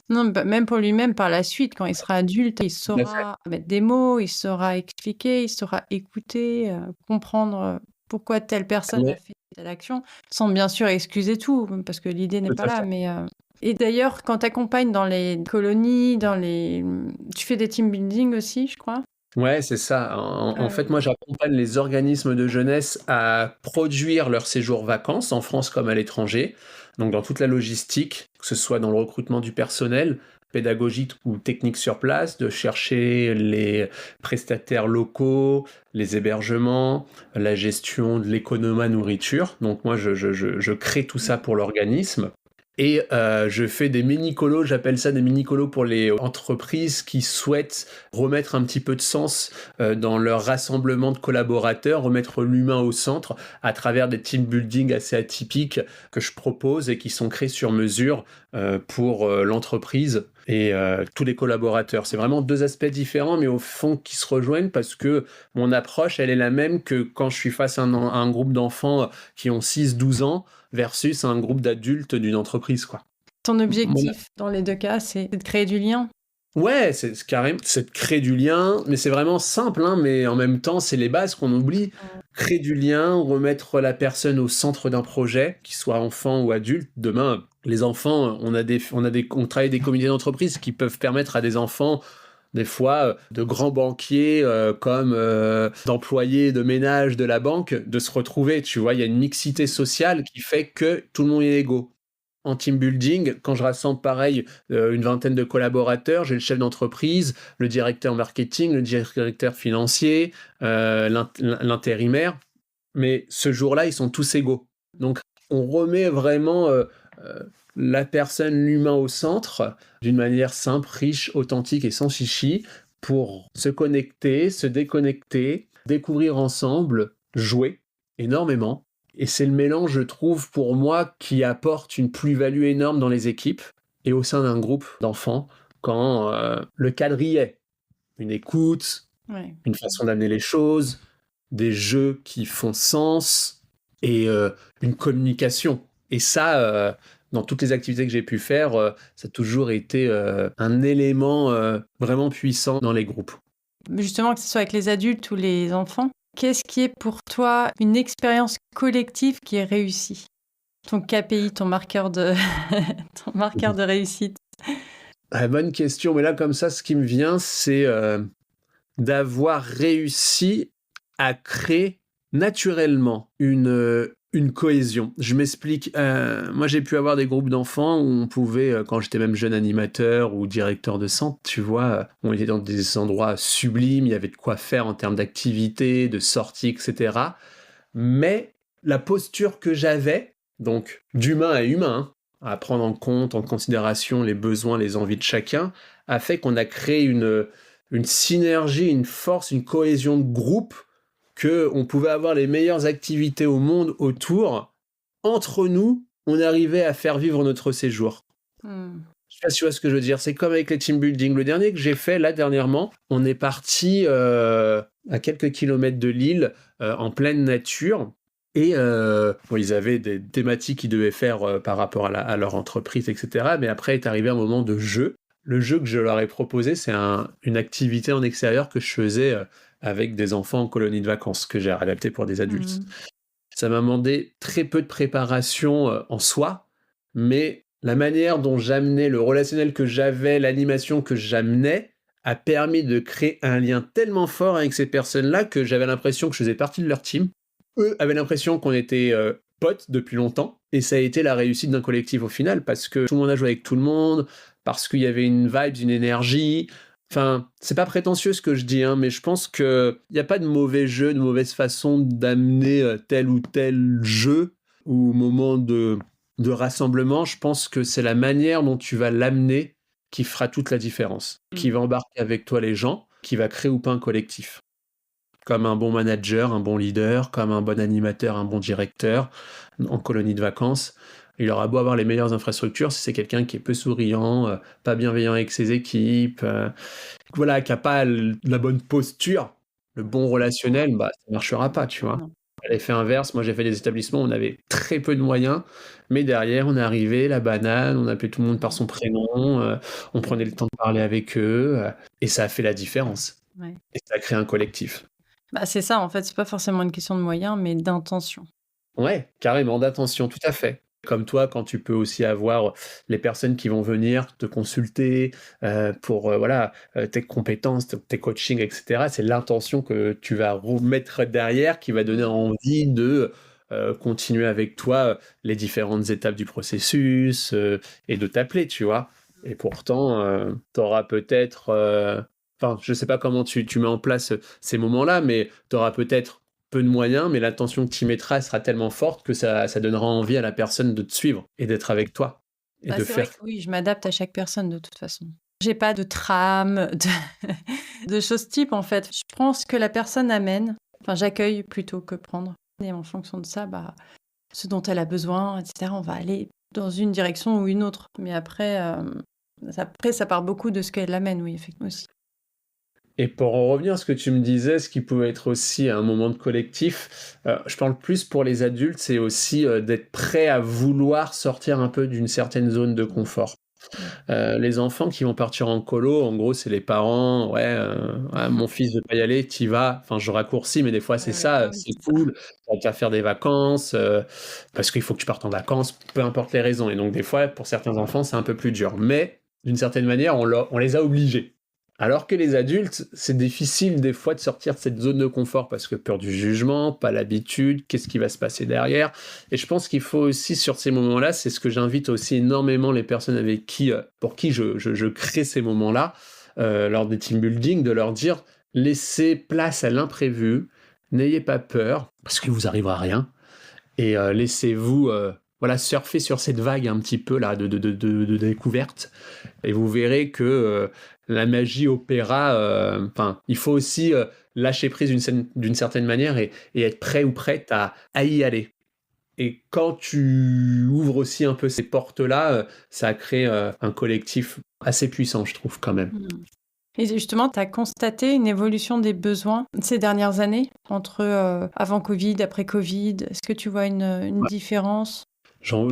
Speaker 1: Non, bah, même pour lui-même par la suite, quand il sera adulte, il
Speaker 2: tout à fait.
Speaker 1: saura mettre des mots, il saura expliquer, il saura écouter, comprendre, pourquoi telle personne a
Speaker 2: Ouais,
Speaker 1: fait telle action, sans bien sûr excuser tout, parce que l'idée n'est
Speaker 2: tout
Speaker 1: pas
Speaker 2: à
Speaker 1: là,
Speaker 2: fait.
Speaker 1: mais et d'ailleurs, quand tu accompagnes dans les colonies, tu fais des team building aussi, je crois?
Speaker 2: Ouais, c'est ça. En fait,
Speaker 1: Heu,
Speaker 2: moi, j'accompagne les organismes de jeunesse à produire leurs séjours vacances, en France comme à l'étranger. Donc, dans toute la logistique, que ce soit dans le recrutement du personnel, pédagogique ou technique sur place, de chercher les prestataires locaux, les hébergements, la gestion de l'économie nourriture. Donc, moi, je crée tout ça pour l'organisme. Et je fais des mini-colos, j'appelle ça des mini-colos pour les entreprises qui souhaitent remettre un petit peu de sens dans leur rassemblement de collaborateurs, remettre l'humain au centre à travers des team building assez atypiques que je propose et qui sont créés sur mesure pour l'entreprise et tous les collaborateurs. C'est vraiment deux aspects différents, mais au fond qui se rejoignent parce que mon approche, elle est la même que quand je suis face à un groupe d'enfants qui ont 6, 12 ans versus un groupe d'adultes d'une entreprise, quoi.
Speaker 1: Ton
Speaker 2: Mon
Speaker 1: objectif dans les 2 cas, c'est de créer du lien?
Speaker 2: Ouais, c'est de créer du lien, mais c'est vraiment simple, hein, mais en même temps, c'est les bases qu'on oublie.
Speaker 1: Mmh.
Speaker 2: Créer du lien, remettre la personne au centre d'un projet, qu'il soit enfant ou adulte. Demain, les enfants, on travaille des comités d'entreprise qui peuvent permettre à des enfants, des fois, de grands banquiers, comme d'employés de ménage de la banque, de se retrouver. Tu vois, il y a une mixité sociale qui fait que tout le monde est égaux. En team building, quand je rassemble pareil une vingtaine de collaborateurs, j'ai le chef d'entreprise, le directeur marketing, le directeur financier, l'intérimaire, mais ce jour-là, ils sont tous égaux. Donc on remet vraiment la personne, l'humain au centre, d'une manière simple, riche, authentique et sans chichi, pour se connecter, se déconnecter, découvrir ensemble, jouer énormément. Et c'est le mélange, je trouve, pour moi, qui apporte une plus-value énorme dans les équipes et au sein d'un groupe d'enfants quand le cadre y est. Une écoute,
Speaker 1: Ouais.
Speaker 2: une façon d'amener les choses, des jeux qui font sens et une communication. Et ça, dans toutes les activités que j'ai pu faire, ça a toujours été un élément vraiment puissant dans les groupes.
Speaker 1: Justement, que ce soit avec les adultes ou les enfants, qu'est-ce qui est pour toi une expérience collective qui est réussie? Ton KPI, ton marqueur de ton marqueur de réussite?
Speaker 2: Ah, bonne question, mais là, comme ça, ce qui me vient, c'est d'avoir réussi à créer naturellement une cohésion. Je m'explique, moi j'ai pu avoir des groupes d'enfants où on pouvait, quand j'étais même jeune animateur ou directeur de centre, tu vois, on était dans des endroits sublimes, il y avait de quoi faire en termes d'activités, de sorties, etc. Mais la posture que j'avais, donc d'humain à humain, hein, à prendre en compte, en considération les besoins, les envies de chacun, a fait qu'on a créé une synergie, une force, une cohésion de groupe, que on pouvait avoir les meilleures activités au monde autour. Entre nous, on arrivait à faire vivre notre séjour.
Speaker 1: Mmh.
Speaker 2: Je sais pas si tu vois ce que je veux dire. C'est comme avec les team building. Le dernier que j'ai fait là dernièrement, on est parti à quelques kilomètres de l'île, en pleine nature. Et bon, ils avaient des thématiques qu'ils devaient faire par rapport à leur entreprise, etc. Mais après est arrivé un moment de jeu. Le jeu que je leur ai proposé, c'est une activité en extérieur que je faisais avec des enfants en colonie de vacances, que j'ai adapté pour des adultes.
Speaker 1: Mmh.
Speaker 2: Ça m'a demandé très peu de préparation en soi, mais la manière dont j'amenais le relationnel que j'avais, l'animation que j'amenais, a permis de créer un lien tellement fort avec ces personnes-là que j'avais l'impression que je faisais partie de leur team. Eux avaient l'impression qu'on était potes depuis longtemps, et ça a été la réussite d'un collectif au final, parce que tout le monde a joué avec tout le monde, parce qu'il y avait une vibe, une énergie, Enfin, c'est pas prétentieux ce que je dis, hein, mais je pense qu'il n'y a pas de mauvais jeu, de mauvaise façon d'amener tel ou tel jeu ou moment de rassemblement. Je pense que c'est la manière dont tu vas l'amener qui fera toute la différence, qui va embarquer avec toi les gens, qui va créer ou pas un collectif. Comme un bon manager, un bon leader, comme un bon animateur, un bon directeur en colonie de vacances. Il aura beau avoir les meilleures infrastructures, si c'est quelqu'un qui est peu souriant, pas bienveillant avec ses équipes, voilà, qui n'a pas la bonne posture, le bon relationnel, bah, ça ne marchera pas, tu vois.
Speaker 1: Non.
Speaker 2: À l'effet inverse, moi j'ai fait des établissements où on avait très peu de moyens, mais derrière on est arrivé, la banane, on appelait tout le monde par son prénom, on prenait le temps de parler avec eux, et ça a fait la différence.
Speaker 1: Ouais.
Speaker 2: Et ça a créé un collectif.
Speaker 1: Bah, c'est ça, en fait, c'est pas forcément une question de moyens, mais d'intention.
Speaker 2: Ouais, carrément, d'attention, tout à fait. Comme toi, quand tu peux aussi avoir les personnes qui vont venir te consulter pour voilà, tes compétences, tes coachings, etc. C'est l'intention que tu vas remettre derrière qui va donner envie de continuer avec toi les différentes étapes du processus et de t'appeler, tu vois. Et pourtant, tu auras peut-être... Enfin, je sais pas comment tu mets en place ces moments-là, mais tu auras peut-être peu de moyens, mais l'attention que tu y mettras sera tellement forte que ça donnera envie à la personne de te suivre et d'être avec toi et
Speaker 1: Bah,
Speaker 2: de
Speaker 1: c'est vrai
Speaker 2: faire.
Speaker 1: que oui, je m'adapte à chaque personne de toute façon. J'ai pas de trame, de choses type en fait. Je prends ce que la personne amène. Enfin, j'accueille plutôt que prendre. Et en fonction de ça, bah, ce dont elle a besoin, etc., on va aller dans une direction ou une autre. Mais après, ça part beaucoup de ce qu'elle amène, oui, effectivement aussi.
Speaker 2: Et pour en revenir à ce que tu me disais, ce qui pouvait être aussi un moment de collectif, je parle plus pour les adultes, c'est aussi d'être prêt à vouloir sortir un peu d'une certaine zone de confort. Les enfants qui vont partir en colo, en gros, c'est les parents. Ouais, mon fils veut pas y aller, t'y vas. Enfin, je raccourcis, mais des fois, c'est
Speaker 1: Ouais,
Speaker 2: ça.
Speaker 1: oui,
Speaker 2: C'est
Speaker 1: c'est ça.
Speaker 2: cool. Tu vas faire des vacances parce qu'il faut que tu partes en vacances, peu importe les raisons. Et donc, des fois, pour certains enfants, c'est un peu plus dur. Mais d'une certaine manière, on les a obligés. Alors que les adultes, c'est difficile des fois de sortir de cette zone de confort parce que peur du jugement, pas l'habitude, qu'est-ce qui va se passer derrière. Et je pense qu'il faut aussi, sur ces moments-là, c'est ce que j'invite aussi énormément les personnes avec qui, pour qui je crée ces moments-là, lors des team building, de leur dire, laissez place à l'imprévu, n'ayez pas peur, parce qu'il vous arrivera rien, et laissez-vous voilà, surfer sur cette vague un petit peu là, de découverte, et vous verrez que la magie opéra, il faut aussi lâcher prise d'une certaine manière et être prêt ou prête à y aller. Et quand tu ouvres aussi un peu ces portes-là, ça crée un collectif assez puissant, je trouve, quand même.
Speaker 1: Et justement, tu as constaté une évolution des besoins ces dernières années entre avant Covid, après Covid. Est-ce que tu vois une différence?
Speaker 2: J'en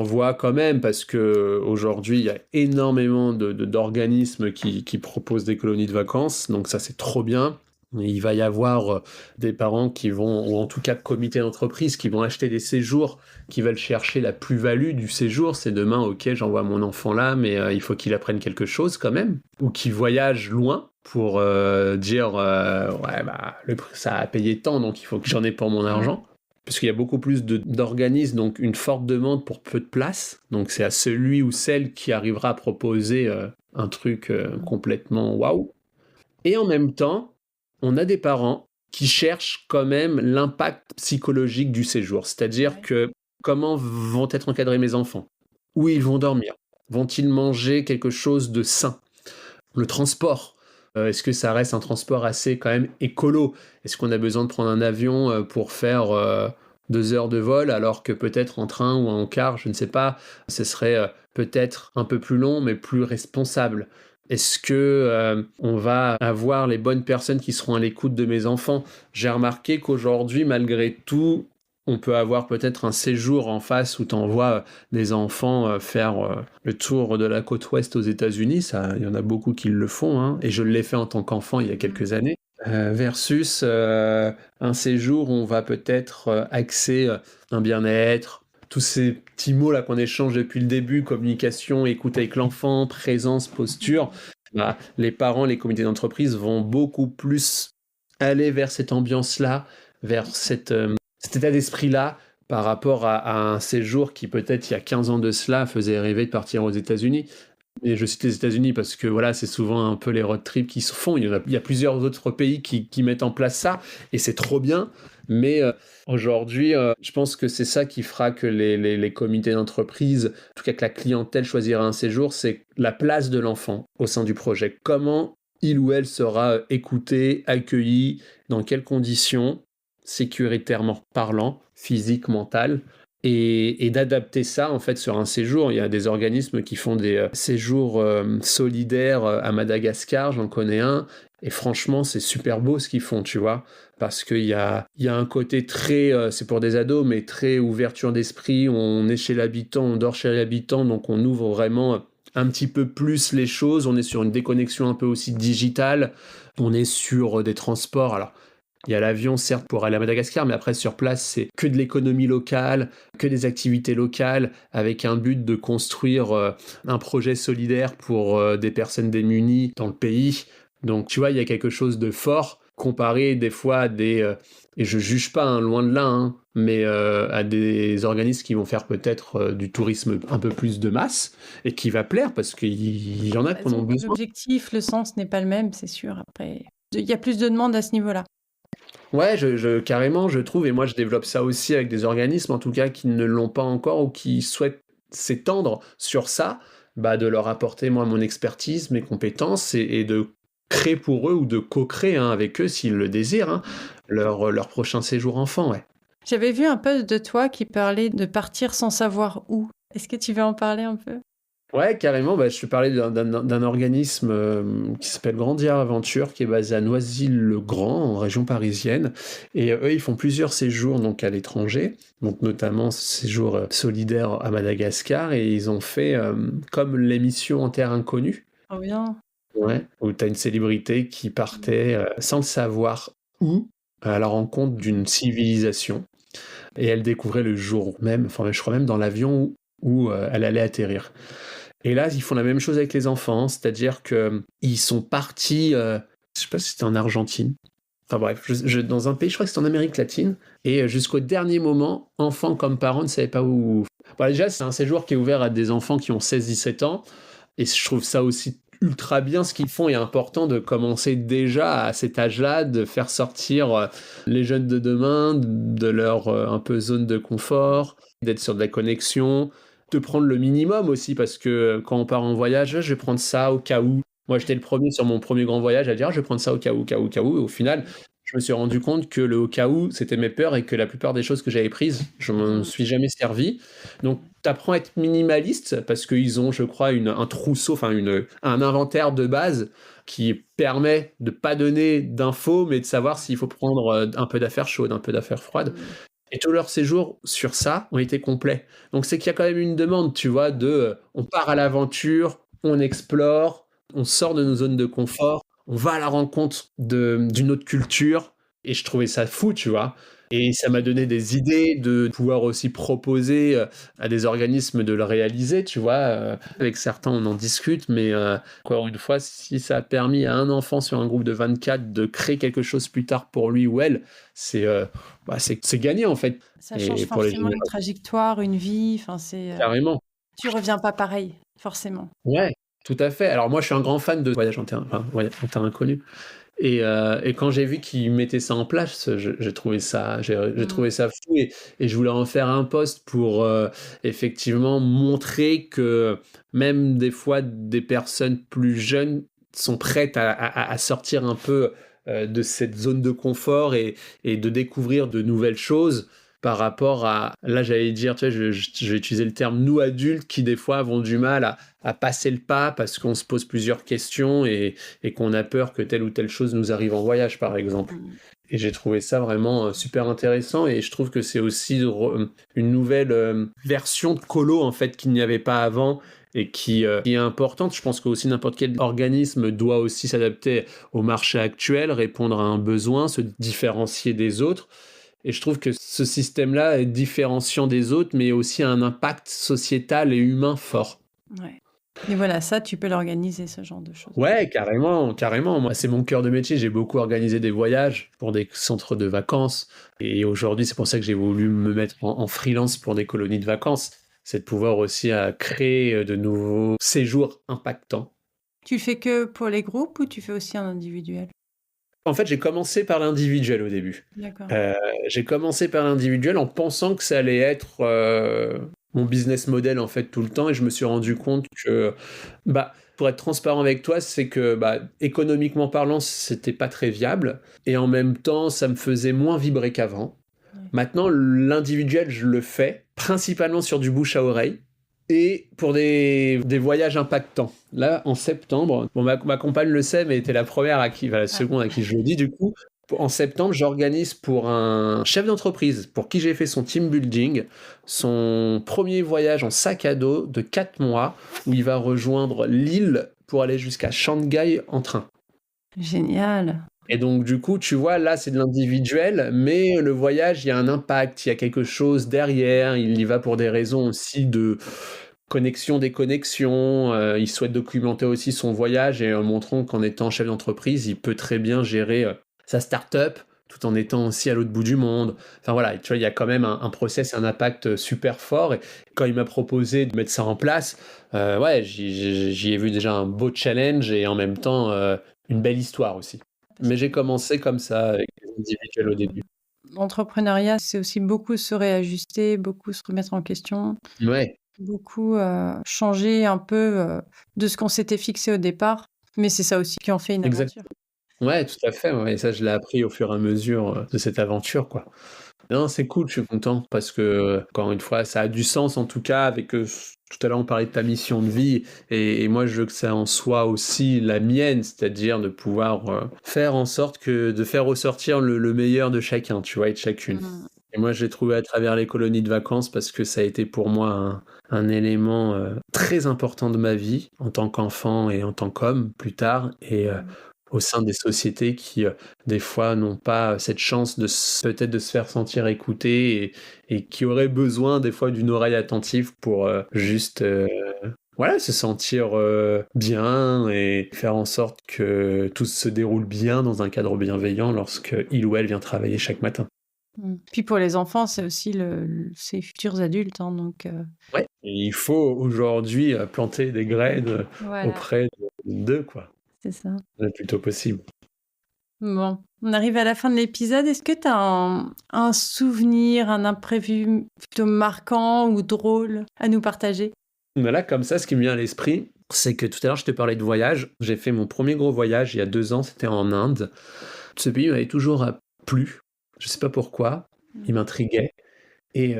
Speaker 2: vois quand même parce que aujourd'hui il y a énormément d'organismes qui proposent des colonies de vacances, donc ça c'est trop bien. Il va y avoir des parents qui vont, ou en tout cas comités d'entreprise, qui vont acheter des séjours, qui veulent chercher la plus-value du séjour. C'est demain, ok, j'envoie mon enfant là, mais il faut qu'il apprenne quelque chose quand même, ou qu'il voyage loin pour dire ouais bah ça a payé tant, donc il faut que j'en ai pour mon argent. Parce qu'il y a beaucoup plus d'organismes, donc une forte demande pour peu de place. Donc c'est à celui ou celle qui arrivera à proposer un truc complètement waouh. Et en même temps, on a des parents qui cherchent quand même l'impact psychologique du séjour. C'est-à-dire que comment vont être encadrés mes enfants? Où ils vont dormir? Vont-ils manger quelque chose de sain? Le transport. Est-ce que ça reste un transport assez quand même écolo? Est-ce qu'on a besoin de prendre un avion pour faire 2 heures de vol alors que peut-être en train ou en car, je ne sais pas, ce serait peut-être un peu plus long mais plus responsable? Est-ce que on va avoir les bonnes personnes qui seront à l'écoute de mes enfants? J'ai remarqué qu'aujourd'hui, malgré tout, on peut avoir peut-être un séjour en face où tu envoies des enfants faire le tour de la côte ouest aux États-Unis. Ça, il y en a beaucoup qui le font, hein, et je l'ai fait en tant qu'enfant il y a quelques années. Versus un séjour où on va peut-être axer un bien-être, tous ces petits mots là qu'on échange depuis le début, communication, écoute avec l'enfant, présence, posture, bah, les parents, les comités d'entreprise vont beaucoup plus aller vers cette ambiance-là, vers cet état d'esprit-là, par rapport à un séjour qui peut-être il y a 15 ans de cela faisait rêver de partir aux États-Unis. Et je cite les États-Unis parce que voilà, c'est souvent un peu les road trips qui se font. Il y a plusieurs autres pays qui mettent en place ça et c'est trop bien. Mais aujourd'hui, je pense que c'est ça qui fera que les comités d'entreprise, en tout cas que la clientèle choisira un séjour, c'est la place de l'enfant au sein du projet. Comment il ou elle sera écouté, accueilli, dans quelles conditions, sécuritairement parlant, physique, mentale. Et d'adapter ça en fait sur un séjour. Il y a des organismes qui font des séjours solidaires à Madagascar, j'en connais un, et franchement c'est super beau ce qu'ils font, tu vois, parce qu'il y a un côté très, c'est pour des ados, mais très ouverture d'esprit, on est chez l'habitant, on dort chez l'habitant, donc on ouvre vraiment un petit peu plus les choses, on est sur une déconnexion un peu aussi digitale, on est sur des transports, alors il y a l'avion, certes, pour aller à Madagascar, mais après, sur place, c'est que de l'économie locale, que des activités locales, avec un but de construire un projet solidaire pour des personnes démunies dans le pays. Donc, tu vois, il y a quelque chose de fort, comparé des fois à des... et je juge pas, hein, loin de là, hein, mais à des organismes qui vont faire peut-être du tourisme un peu plus de masse, et qui va plaire, parce qu'il y en a qui en ont besoin.
Speaker 1: L'objectif, le sens n'est pas le même, c'est sûr. Après, il y a plus de demandes à ce niveau-là.
Speaker 2: Ouais, carrément, je trouve, et moi je développe ça aussi avec des organismes, en tout cas, qui ne l'ont pas encore ou qui souhaitent s'étendre sur ça, bah, de leur apporter, moi, mon expertise, mes compétences, et de créer pour eux ou de co-créer hein, avec eux, s'ils le désirent, hein, leur prochain séjour enfant, ouais.
Speaker 1: J'avais vu un post de toi qui parlait de partir sans savoir où. Est-ce que tu veux en parler un peu ?
Speaker 2: Ouais, carrément, bah, je te parlais d'un organisme qui s'appelle Grandir Aventure, qui est basé à Noisy-le-Grand, en région parisienne. Et eux, ils font plusieurs séjours donc, à l'étranger, donc notamment séjours solidaires à Madagascar, et ils ont fait comme l'émission En Terre Inconnue.
Speaker 1: Oh bien.
Speaker 2: Ouais, où tu as une célébrité qui partait sans le savoir où, à la rencontre d'une civilisation. Et elle découvrait le jour même, enfin je crois même dans l'avion où elle allait atterrir. Et là, ils font la même chose avec les enfants, c'est-à-dire qu'ils sont partis, je sais pas si c'était en Argentine, enfin bref, dans un pays, je crois que c'était en Amérique latine, et jusqu'au dernier moment, enfants comme parents ne savaient pas où. Bon, déjà, c'est un séjour qui est ouvert à des enfants qui ont 16-17 ans, et je trouve ça aussi ultra bien ce qu'ils font et important de commencer déjà à cet âge-là, de faire sortir les jeunes de demain de leur un peu zone de confort, d'être sur de la connexion, de prendre le minimum aussi, parce que quand on part en voyage, je vais prendre ça au cas où. Moi, j'étais le premier sur mon premier grand voyage à dire, je vais prendre ça au cas où, cas où, cas où. Et au final, je me suis rendu compte que le au cas où, c'était mes peurs et que la plupart des choses que j'avais prises, je m'en suis jamais servi. Donc, tu apprends à être minimaliste parce qu'ils ont, je crois, un trousseau, enfin, un inventaire de base qui permet de pas donner d'infos, mais de savoir s'il faut prendre un peu d'affaires chaudes, un peu d'affaires froides. Et tous leurs séjours sur ça ont été complets. Donc c'est qu'il y a quand même une demande, tu vois, on part à l'aventure, on explore, on sort de nos zones de confort, on va à la rencontre d'une autre culture. Et je trouvais ça fou, tu vois. Et ça m'a donné des idées de pouvoir aussi proposer à des organismes de le réaliser, tu vois. Avec certains, on en discute, mais encore une fois, si ça a permis à un enfant sur un groupe de 24 de créer quelque chose plus tard pour lui ou elle, c'est gagné en fait.
Speaker 1: Ça change forcément une trajectoire, une vie. Enfin,
Speaker 2: carrément.
Speaker 1: Tu reviens pas pareil, forcément.
Speaker 2: Ouais, tout à fait. Alors moi, je suis un grand fan de voyage en terre inconnue. Et quand j'ai vu qu'ils mettaient ça en place, j'ai trouvé ça fou et je voulais en faire un post pour effectivement montrer que même des fois des personnes plus jeunes sont prêtes à sortir un peu de cette zone de confort et de découvrir de nouvelles choses par rapport à, là j'allais dire, tu vois, je vais utiliser le terme nous adultes qui des fois avons du mal à passer le pas parce qu'on se pose plusieurs questions et qu'on a peur que telle ou telle chose nous arrive en voyage par exemple. Et j'ai trouvé ça vraiment super intéressant et je trouve que c'est aussi une nouvelle version de colo en fait qu'il n'y avait pas avant et qui est importante. Je pense que aussi n'importe quel organisme doit aussi s'adapter au marché actuel, répondre à un besoin, se différencier des autres. Et je trouve que ce système-là est différenciant des autres, mais aussi a un impact sociétal et humain fort.
Speaker 1: Ouais. Et voilà, ça, tu peux l'organiser, ce genre de choses.
Speaker 2: Ouais, carrément, carrément. Moi, c'est mon cœur de métier. J'ai beaucoup organisé des voyages pour des centres de vacances. Et aujourd'hui, c'est pour ça que j'ai voulu me mettre en freelance pour des colonies de vacances. c'est de pouvoir aussi créer de nouveaux séjours impactants.
Speaker 1: Tu le fais que pour les groupes ou tu fais aussi en individuel?
Speaker 2: En fait, j'ai commencé par l'individuel au début.
Speaker 1: D'accord.
Speaker 2: J'ai commencé par l'individuel en pensant que ça allait être mon business model en fait tout le temps, et je me suis rendu compte que, pour être transparent avec toi, c'est que économiquement parlant, c'était pas très viable, et en même temps, ça me faisait moins vibrer qu'avant.
Speaker 1: Ouais.
Speaker 2: Maintenant, l'individuel, je le fais principalement sur du bouche à oreille et pour des voyages impactants. Là, en septembre, bon, ma compagne le sait, mais était la seconde à qui je le dis du coup. En septembre, j'organise pour un chef d'entreprise pour qui j'ai fait son team building, son premier voyage en sac à dos de 4 mois où il va rejoindre l'île pour aller jusqu'à Shanghai en train.
Speaker 1: Génial.
Speaker 2: Et donc, du coup, tu vois, là, c'est de l'individuel, mais le voyage, il y a un impact, il y a quelque chose derrière, il y va pour des raisons aussi de connexion, déconnexion, il souhaite documenter aussi son voyage et en montrant qu'en étant chef d'entreprise, il peut très bien gérer sa start-up tout en étant aussi à l'autre bout du monde. Enfin voilà, tu vois, il y a quand même un process, un impact super fort. Et quand il m'a proposé de mettre ça en place, j'y ai vu déjà un beau challenge et en même temps une belle histoire aussi. Mais j'ai commencé comme ça, avec les individuels au début.
Speaker 1: L'entrepreneuriat, c'est aussi beaucoup se réajuster, beaucoup se remettre en question,
Speaker 2: Ouais,
Speaker 1: beaucoup changer un peu de ce qu'on s'était fixé au départ. Mais c'est ça aussi qui en fait une
Speaker 2: exact.
Speaker 1: aventure.
Speaker 2: Ouais, tout à fait. Ouais. Et ça, je l'ai appris au fur et à mesure de cette aventure, quoi. Non, c'est cool, je suis content parce que, encore une fois, ça a du sens en tout cas avec tout à l'heure on parlait de ta mission de vie et moi je veux que ça en soit aussi la mienne, c'est-à-dire de pouvoir faire en sorte de faire ressortir le meilleur de chacun, tu vois, et de chacune.
Speaker 1: Mmh.
Speaker 2: Et moi je l'ai trouvé à travers les colonies de vacances parce que ça a été pour moi un élément très important de ma vie en tant qu'enfant et en tant qu'homme plus tard et au sein des sociétés qui des fois n'ont pas cette chance peut-être de se faire sentir écoutés et qui auraient besoin des fois d'une oreille attentive pour juste se sentir bien et faire en sorte que tout se déroule bien dans un cadre bienveillant lorsque il ou elle vient travailler chaque matin.
Speaker 1: Puis pour les enfants, c'est aussi ces futurs adultes, hein, donc
Speaker 2: Ouais. Et il faut aujourd'hui planter des graines
Speaker 1: voilà,
Speaker 2: auprès d'eux, quoi,
Speaker 1: c'est ça.
Speaker 2: le plus tôt possible.
Speaker 1: Bon, on arrive à la fin de l'épisode. Est-ce que tu as un souvenir, un imprévu plutôt marquant ou drôle à nous partager?
Speaker 2: Mais là, comme ça, ce qui me vient à l'esprit, c'est que tout à l'heure, je te parlais de voyage. J'ai fait mon premier gros voyage il y a 2 ans, c'était en Inde. Ce pays m'avait toujours plu. Je sais pas pourquoi, il m'intriguait. Et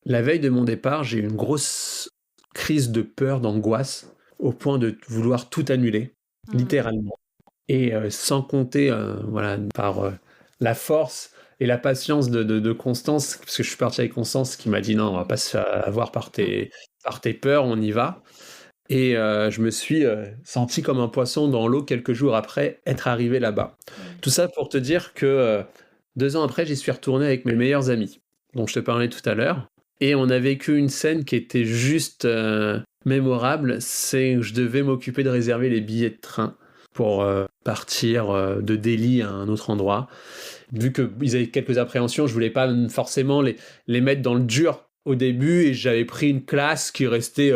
Speaker 2: la veille de mon départ, j'ai eu une grosse crise de peur, d'angoisse, au point de vouloir tout annuler, littéralement. Et sans compter, par la force et la patience de Constance, parce que je suis parti avec Constance qui m'a dit non, on va pas se faire avoir par tes peurs, on y va. Et je me suis senti comme un poisson dans l'eau quelques jours après être arrivé là-bas. Tout ça pour te dire que 2 ans après, j'y suis retourné avec mes meilleurs amis, dont je te parlais tout à l'heure. Et on a vécu une scène qui était juste mémorable, c'est que je devais m'occuper de réserver les billets de train pour partir de Delhi à un autre endroit. Vu qu'ils avaient quelques appréhensions, je voulais pas forcément les mettre dans le dur au début et j'avais pris une classe qui restait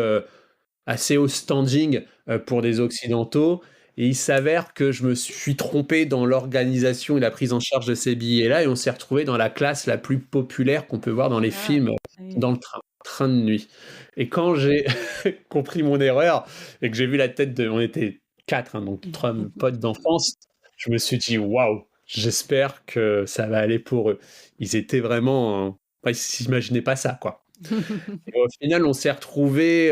Speaker 2: assez haut standing pour des occidentaux. Et il s'avère que je me suis trompé dans l'organisation et la prise en charge de ces billets-là et on s'est retrouvé dans la classe la plus populaire qu'on peut voir dans les films, dans le train de nuit. Et quand j'ai compris mon erreur et que j'ai vu la tête on était 4, donc 3 potes d'enfance, je me suis dit waouh, j'espère que ça va aller pour eux. Ils étaient vraiment, ils s'imaginaient pas ça, quoi. Et au final, on s'est retrouvés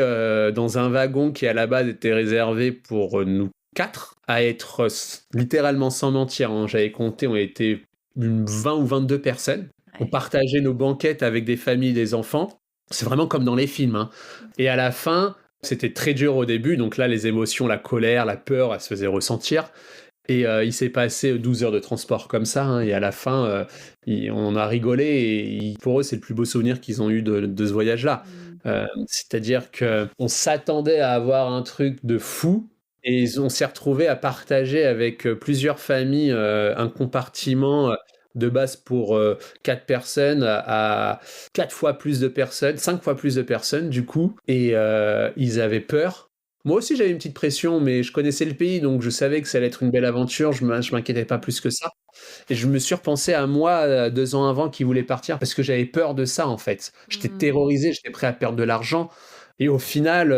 Speaker 2: dans un wagon qui à la base était réservé pour nous 4, à être littéralement sans mentir, hein, j'avais compté, on était 20 ou 22 personnes. On partageait nos banquettes avec des familles, des enfants. C'est vraiment comme dans les films, hein. Et à la fin, c'était très dur au début, donc là, les émotions, la colère, la peur, elles se faisaient ressentir. Et il s'est passé 12 heures de transport comme ça, hein, et à la fin, on a rigolé, et pour eux, c'est le plus beau souvenir qu'ils ont eu de ce voyage-là. C'est-à-dire qu'on s'attendait à avoir un truc de fou, et on s'est retrouvés à partager avec plusieurs familles un compartiment de base pour 4 personnes à 4 fois plus de personnes, 5 fois plus de personnes du coup, et ils avaient peur. Moi aussi j'avais une petite pression, mais je connaissais le pays, donc je savais que ça allait être une belle aventure, je m'inquiétais pas plus que ça. Et je me suis repensé à moi 2 ans avant qui voulait partir parce que j'avais peur de ça en fait. J'étais terrorisé, j'étais prêt à perdre de l'argent. Et au final,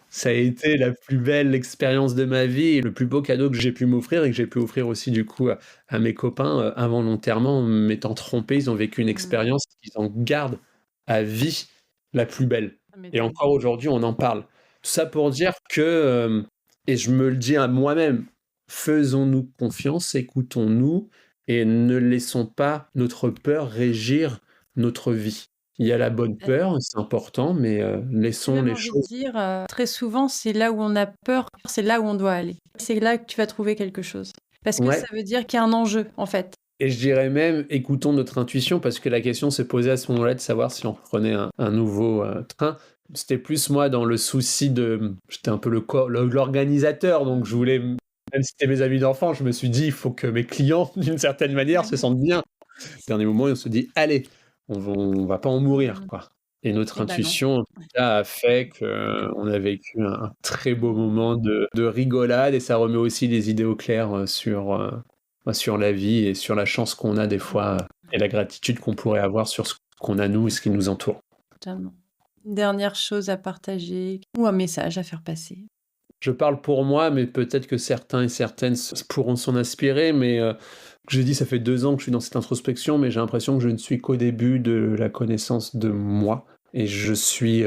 Speaker 2: ça a été la plus belle expérience de ma vie et le plus beau cadeau que j'ai pu m'offrir et que j'ai pu offrir aussi du coup à mes copains involontairement, m'étant trompé. Ils ont vécu une expérience qu'ils en gardent à vie la plus belle. Et encore aujourd'hui, on en parle. Tout ça pour dire que, et je me le dis à moi-même, faisons-nous confiance, écoutons-nous et ne laissons pas notre peur régir notre vie. Il y a la bonne peur, c'est important, mais laissons les
Speaker 1: J'ai envie de
Speaker 2: choses.
Speaker 1: dire, très souvent, c'est là où on a peur, c'est là où on doit aller. C'est là que tu vas trouver quelque chose. Parce que
Speaker 2: Ouais.
Speaker 1: ça veut dire qu'il y a un enjeu, en fait.
Speaker 2: Et je dirais même, écoutons notre intuition, parce que la question se posait à ce moment-là de savoir si on prenait un nouveau train. C'était plus moi dans le souci de... J'étais un peu l'organisateur, donc je voulais, même si c'était mes amis d'enfants, je me suis dit, il faut que mes clients, d'une certaine manière, se sentent bien. Au dernier moment, on se dit, allez, on va pas en mourir, quoi. Et notre intuition, en tout cas, a fait qu'on a vécu un très beau moment de rigolade, et ça remet aussi les idées au clair sur la vie et sur la chance qu'on a des fois et la gratitude qu'on pourrait avoir sur ce qu'on a nous et ce qui nous entoure.
Speaker 1: Totalement. Une dernière chose à partager ou un message à faire passer.
Speaker 2: Je parle pour moi, mais peut-être que certains et certaines pourront s'en inspirer, mais j'ai dit, ça fait 2 ans que je suis dans cette introspection, mais j'ai l'impression que je ne suis qu'au début de la connaissance de moi. Et je suis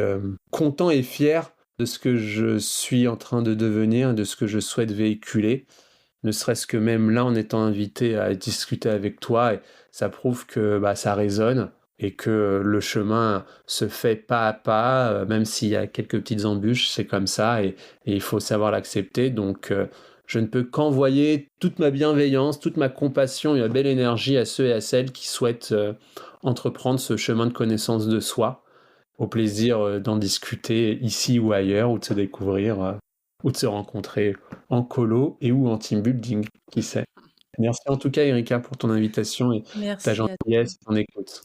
Speaker 2: content et fier de ce que je suis en train de devenir, de ce que je souhaite véhiculer. Ne serait-ce que même là, en étant invité à discuter avec toi, et ça prouve que ça résonne et que le chemin se fait pas à pas, même s'il y a quelques petites embûches, c'est comme ça, et il faut savoir l'accepter. Donc, je ne peux qu'envoyer toute ma bienveillance, toute ma compassion et ma belle énergie à ceux et à celles qui souhaitent entreprendre ce chemin de connaissance de soi. Au plaisir d'en discuter ici ou ailleurs, ou de se découvrir, ou de se rencontrer en colo et ou en team building, qui sait. Merci en tout cas, Erika, pour ton invitation et ta
Speaker 1: Merci à toi.
Speaker 2: gentillesse et ton écoute.